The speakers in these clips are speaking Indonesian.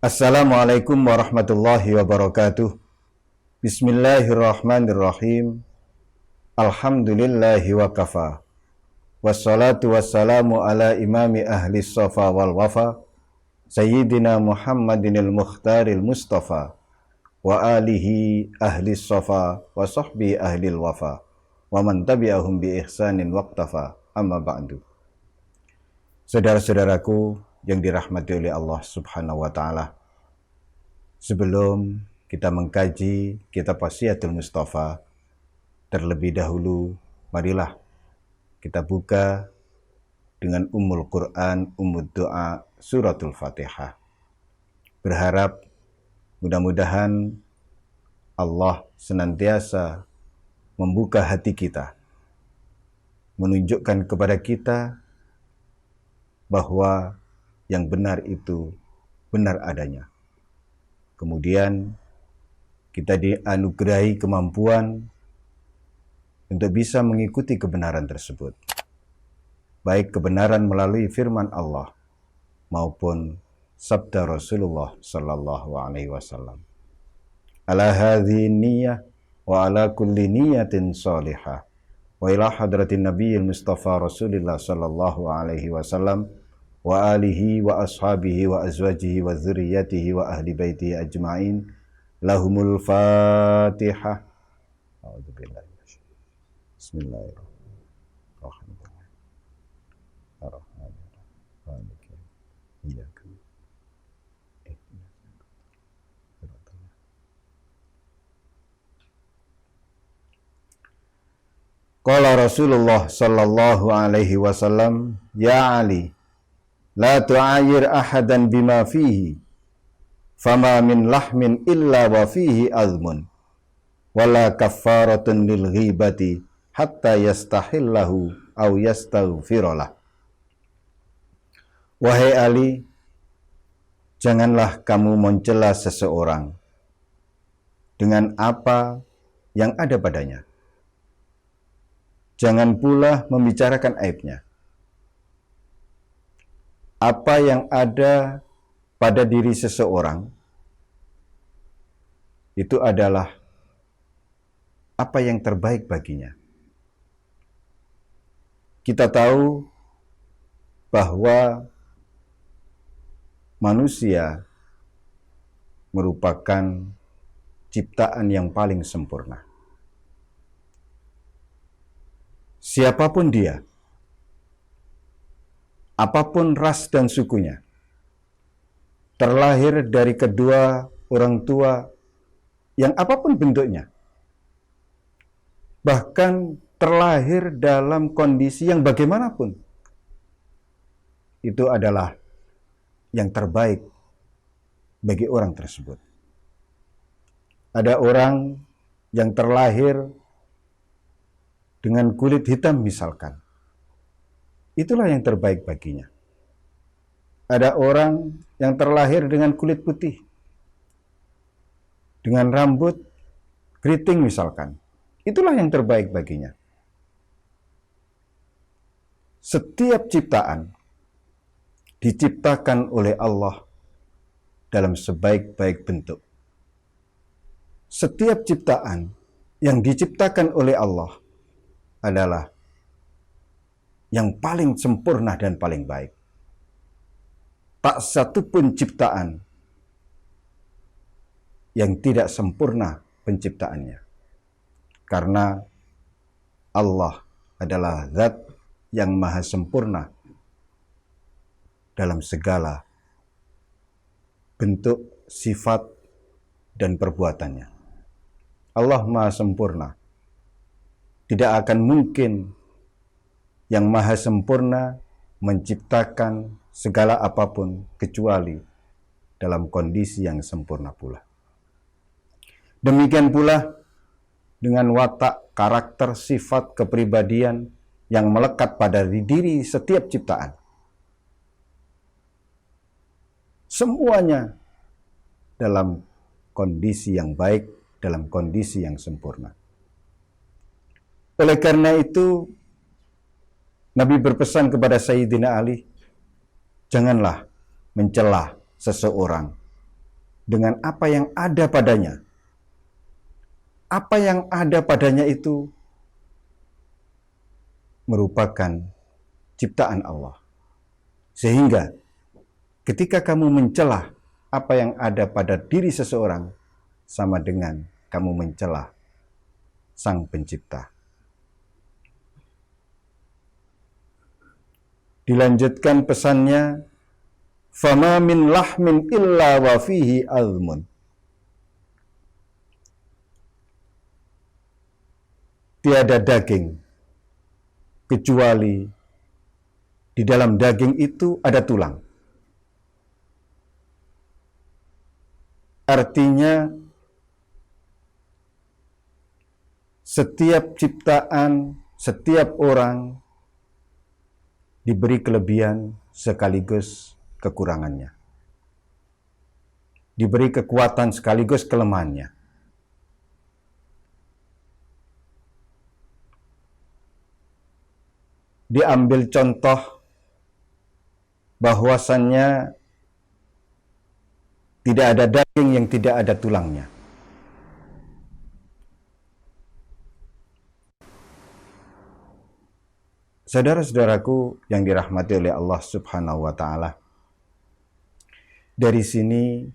Assalamualaikum warahmatullahi wabarakatuh. Bismillahirrahmanirrahim. Alhamdulillahi wa kafa. Wassalatu wassalamu ala imami ahli safa wal wafa. Sayyidina Muhammadinil mukhtaril mustafa. Wa alihi ahli safa wa sahbi ahli wafa. Wa man tabi'ahum bi ihsanin waqtafa. Amma ba'du. Saudara-saudaraku yang dirahmati oleh Allah Subhanahu wa Ta'ala, sebelum kita mengkaji kitab Wasiyatul Mustafa, terlebih dahulu marilah kita buka dengan Ummul Quran, Ummud Doa, Suratul Fatihah. Berharap mudah-mudahan Allah senantiasa membuka hati kita, menunjukkan kepada kita bahwa yang benar itu benar adanya. Kemudian kita dianugerahi kemampuan untuk bisa mengikuti kebenaran tersebut, baik kebenaran melalui firman Allah maupun sabda Rasulullah sallallahu alaihi wasallam. Ala hadhihi niyyah wa ala kulli niyatin salihah wa ila hadratin nabiyil mustafa Rasulillah sallallahu alaihi wasallam wa alihi wa ashabihi wa azwajihi wa dzurriyyatihi wa ahli baitihi ajma'in. Lahumul Fatihah. A'udzubillahi minasyaitonir rajim. Bismillahirrahmanirrahim. Ar-Rahmanir-Rahim. Iyyaka Qala Rasulullah sallallahu alaihi wasallam, ya Ali, la tu'ayir ahadan bima fihi, fama min lahmin illa wa fihi azmun, wala kaffaratun lil ghibati hatta yastahillahu aw yastaghfiralah. Wahai Ali, janganlah kamu mencela seseorang dengan apa yang ada padanya. Jangan pula membicarakan aibnya. Apa yang ada pada diri seseorang itu adalah apa yang terbaik baginya. Kita tahu bahwa manusia merupakan ciptaan yang paling sempurna. Siapapun dia, apapun ras dan sukunya, terlahir dari kedua orang tua yang apapun bentuknya, bahkan terlahir dalam kondisi yang bagaimanapun, itu adalah yang terbaik bagi orang tersebut. Ada orang yang terlahir dengan kulit hitam misalkan, itulah yang terbaik baginya. Ada orang yang terlahir dengan kulit putih, dengan rambut keriting misalkan, itulah yang terbaik baginya. Setiap ciptaan diciptakan oleh Allah dalam sebaik-baik bentuk. Setiap ciptaan yang diciptakan oleh Allah adalah yang paling sempurna dan paling baik. Tak satu pun ciptaan yang tidak sempurna penciptaannya. Karena Allah adalah zat yang maha sempurna dalam segala bentuk, sifat, dan perbuatannya. Allah maha sempurna. Tidak akan mungkin yang maha sempurna menciptakan segala apapun kecuali dalam kondisi yang sempurna pula. Demikian pula dengan watak, karakter, sifat, kepribadian yang melekat pada diri setiap ciptaan. Semuanya dalam kondisi yang baik, dalam kondisi yang sempurna. Oleh karena itu, Nabi berpesan kepada Sayyidina Ali, janganlah mencela seseorang dengan apa yang ada padanya. Apa yang ada padanya itu merupakan ciptaan Allah. Sehingga ketika kamu mencelah apa yang ada pada diri seseorang, sama dengan kamu mencelah Sang Pencipta. Dilanjutkan pesannya, fama min lahmin illa wa fihi almun. Tiada daging kecuali di dalam daging itu ada tulang. Artinya setiap ciptaan, setiap orang diberi kelebihan sekaligus kekurangannya. Diberi kekuatan sekaligus kelemahannya. Diambil contoh bahwasannya tidak ada daging yang tidak ada tulangnya. Saudara-saudaraku yang dirahmati oleh Allah Subhanahu wa Ta'ala, dari sini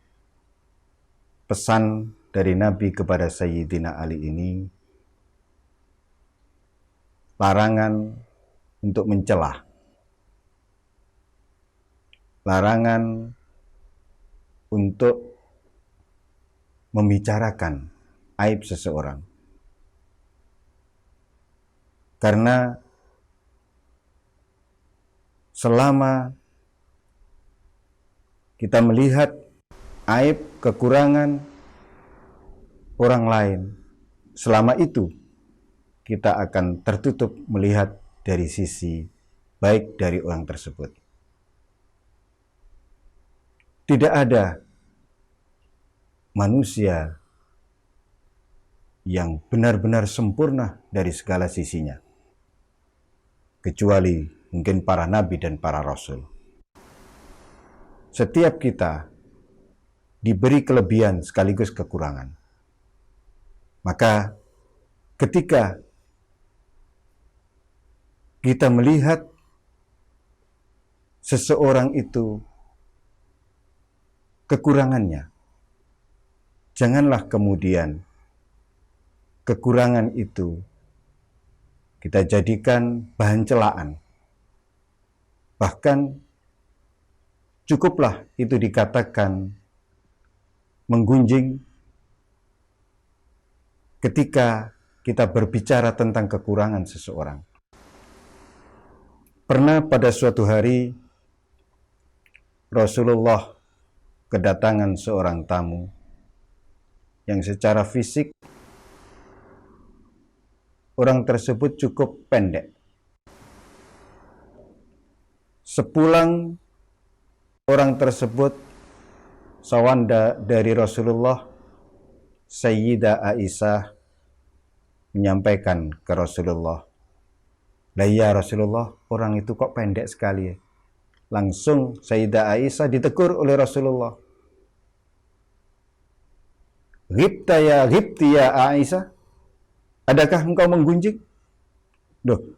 pesan dari Nabi kepada Sayyidina Ali ini, larangan untuk mencelah, larangan untuk membicarakan aib seseorang. Karena selama kita melihat aib, kekurangan orang lain, selama itu kita akan tertutup melihat dari sisi baik dari orang tersebut. Tidak ada manusia yang benar-benar sempurna dari segala sisinya, kecuali mungkin para nabi dan para rasul. Setiap kita diberi kelebihan sekaligus kekurangan. Maka ketika kita melihat seseorang itu kekurangannya, janganlah kemudian kekurangan itu kita jadikan bahan celaan. Bahkan cukuplah itu dikatakan menggunjing ketika kita berbicara tentang kekurangan seseorang. Pernah pada suatu hari Rasulullah kedatangan seorang tamu yang secara fisik orang tersebut cukup pendek. Sepulang orang tersebut sawanda dari Rasulullah, Sayyidah Aisyah menyampaikan ke Rasulullah, "Lah ya Rasulullah, orang itu kok pendek sekali ya?" Langsung Sayyidah Aisyah ditegur oleh Rasulullah. "Ghibta ya, ghibti ya Aisyah. Adakah engkau menggunjing?" Duh,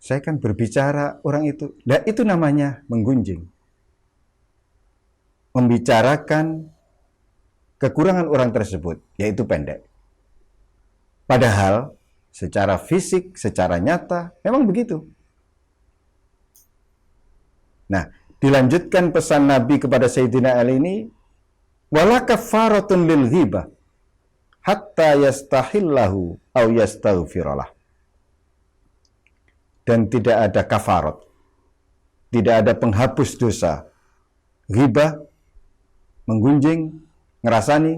saya kan berbicara orang itu. Nah, itu namanya menggunjing. Membicarakan kekurangan orang tersebut, yaitu pendek. Padahal secara fisik, secara nyata, memang begitu. Nah, dilanjutkan pesan Nabi kepada Sayyidina Ali ini, wala kafaratun lil ghibah hatta yastahillahu au yastaghfiralah. Dan tidak ada kafarat, tidak ada penghapus dosa ghibah, menggunjing, ngerasani,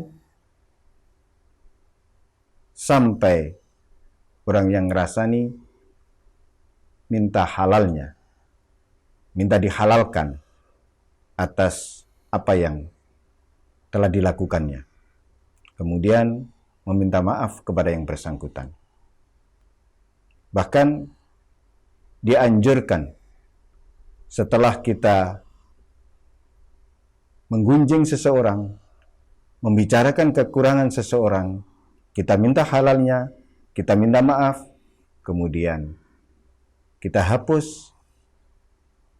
sampai orang yang ngerasani minta halalnya, minta dihalalkan atas apa yang telah dilakukannya. Kemudian meminta maaf kepada yang bersangkutan. Bahkan dianjurkan setelah kita menggunjing seseorang, membicarakan kekurangan seseorang, kita minta halalnya, kita minta maaf, kemudian kita hapus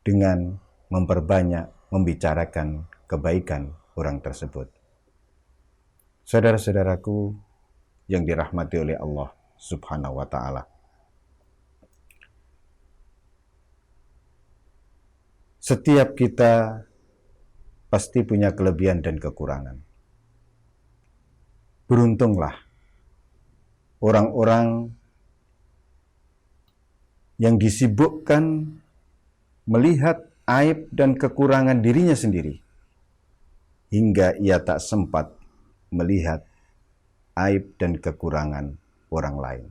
dengan memperbanyak membicarakan kebaikan orang tersebut. Saudara-saudaraku yang dirahmati oleh Allah Subhanahu wa Ta'ala, setiap kita pasti punya kelebihan dan kekurangan. Beruntunglah orang-orang yang disibukkan melihat aib dan kekurangan dirinya sendiri, hingga ia tak sempat melihat aib dan kekurangan orang lain.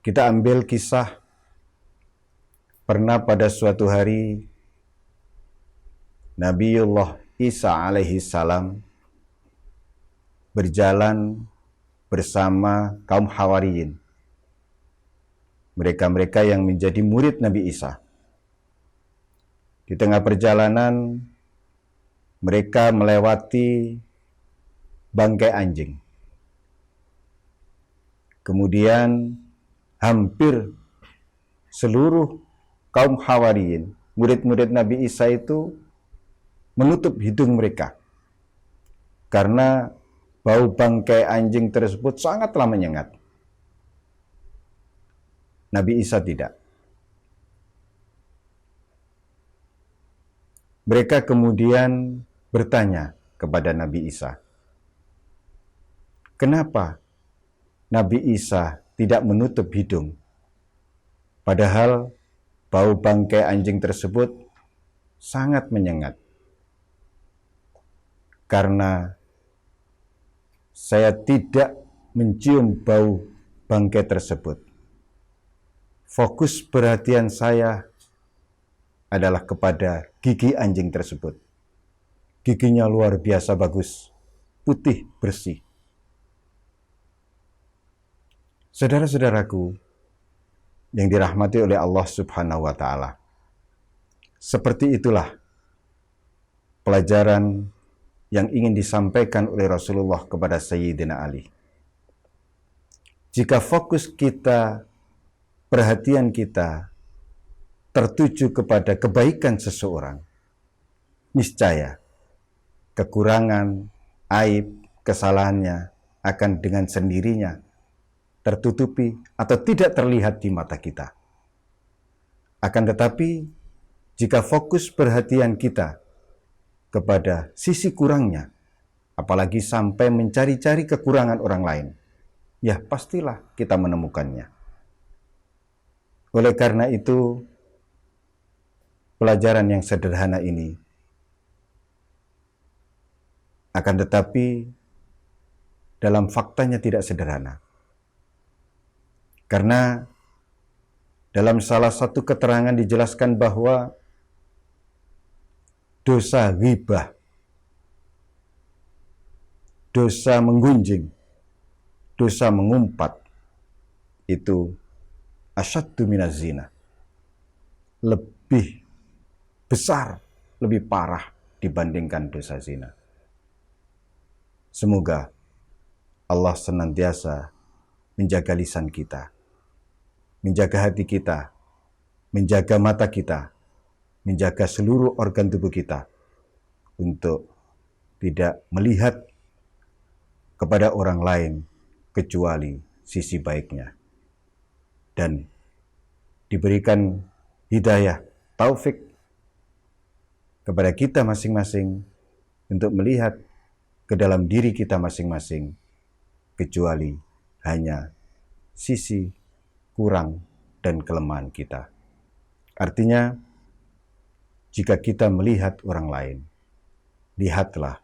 Kita ambil kisah, pernah pada suatu hari Nabiullah Isa alaihi salam berjalan bersama kaum Hawariyin, mereka-mereka yang menjadi murid Nabi Isa. Di tengah perjalanan mereka melewati bangkai anjing. Kemudian hampir seluruh kaum Hawariyin, murid-murid Nabi Isa itu menutup hidung mereka karena bau bangkai anjing tersebut sangatlah menyengat. Nabi Isa tidak. Mereka kemudian bertanya kepada Nabi Isa, kenapa Nabi Isa tidak menutup hidung, padahal bau bangkai anjing tersebut sangat menyengat? Karena saya tidak mencium bau bangkai tersebut. Fokus perhatian saya adalah kepada gigi anjing tersebut. Giginya luar biasa bagus, putih, bersih. Saudara-saudaraku yang dirahmati oleh Allah Subhanahu wa Ta'ala, seperti itulah pelajaran yang ingin disampaikan oleh Rasulullah kepada Sayyidina Ali. Jika fokus kita, perhatian kita tertuju kepada kebaikan seseorang, niscaya kekurangan, aib, kesalahannya akan dengan sendirinya tertutupi atau tidak terlihat di mata kita. Akan tetapi, jika fokus perhatian kita kepada sisi kurangnya, apalagi sampai mencari-cari kekurangan orang lain, ya pastilah kita menemukannya. Oleh karena itu, pelajaran yang sederhana ini akan tetapi dalam faktanya tidak sederhana. Karena dalam salah satu keterangan dijelaskan bahwa dosa ghibah, dosa menggunjing, dosa mengumpat itu asyaddu minaz zina, lebih besar, lebih parah dibandingkan dosa zina. Semoga Allah senantiasa menjaga lisan kita, menjaga hati kita, menjaga mata kita, menjaga seluruh organ tubuh kita untuk tidak melihat kepada orang lain kecuali sisi baiknya, dan diberikan hidayah, taufik kepada kita masing-masing untuk melihat ke dalam diri kita masing-masing kecuali hanya sisi kurang dan kelemahan kita. Artinya, jika kita melihat orang lain, lihatlah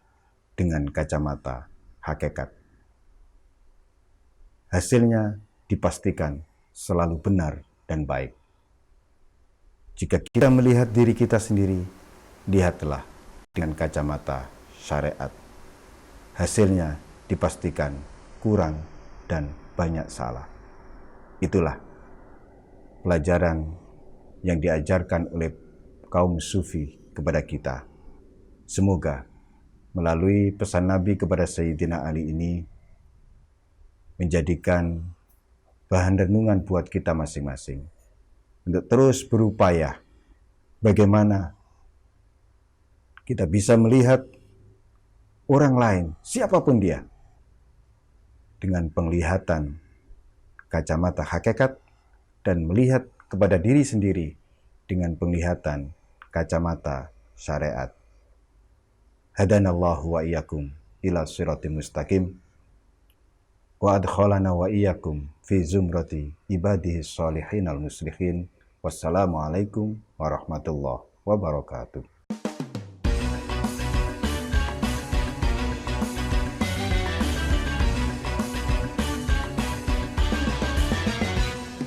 dengan kacamata hakikat. Hasilnya dipastikan selalu benar dan baik. Jika kita melihat diri kita sendiri, lihatlah dengan kacamata syariat. Hasilnya dipastikan kurang dan banyak salah. Itulah pelajaran yang diajarkan oleh kaum sufi kepada kita. Semoga melalui pesan Nabi kepada Sayyidina Ali ini menjadikan bahan renungan buat kita masing-masing untuk terus berupaya bagaimana kita bisa melihat orang lain, siapapun dia, dengan penglihatan kacamata hakikat dan melihat kepada diri sendiri dengan penglihatan kacamata syariat. Hadanallahu wa iyyakum ila siratim mustaqim wa adkhalana wa iyyakum fi zumrati ibadihi sholihin al-muslihin. Wassalamualaikum warahmatullahi wabarakatuh.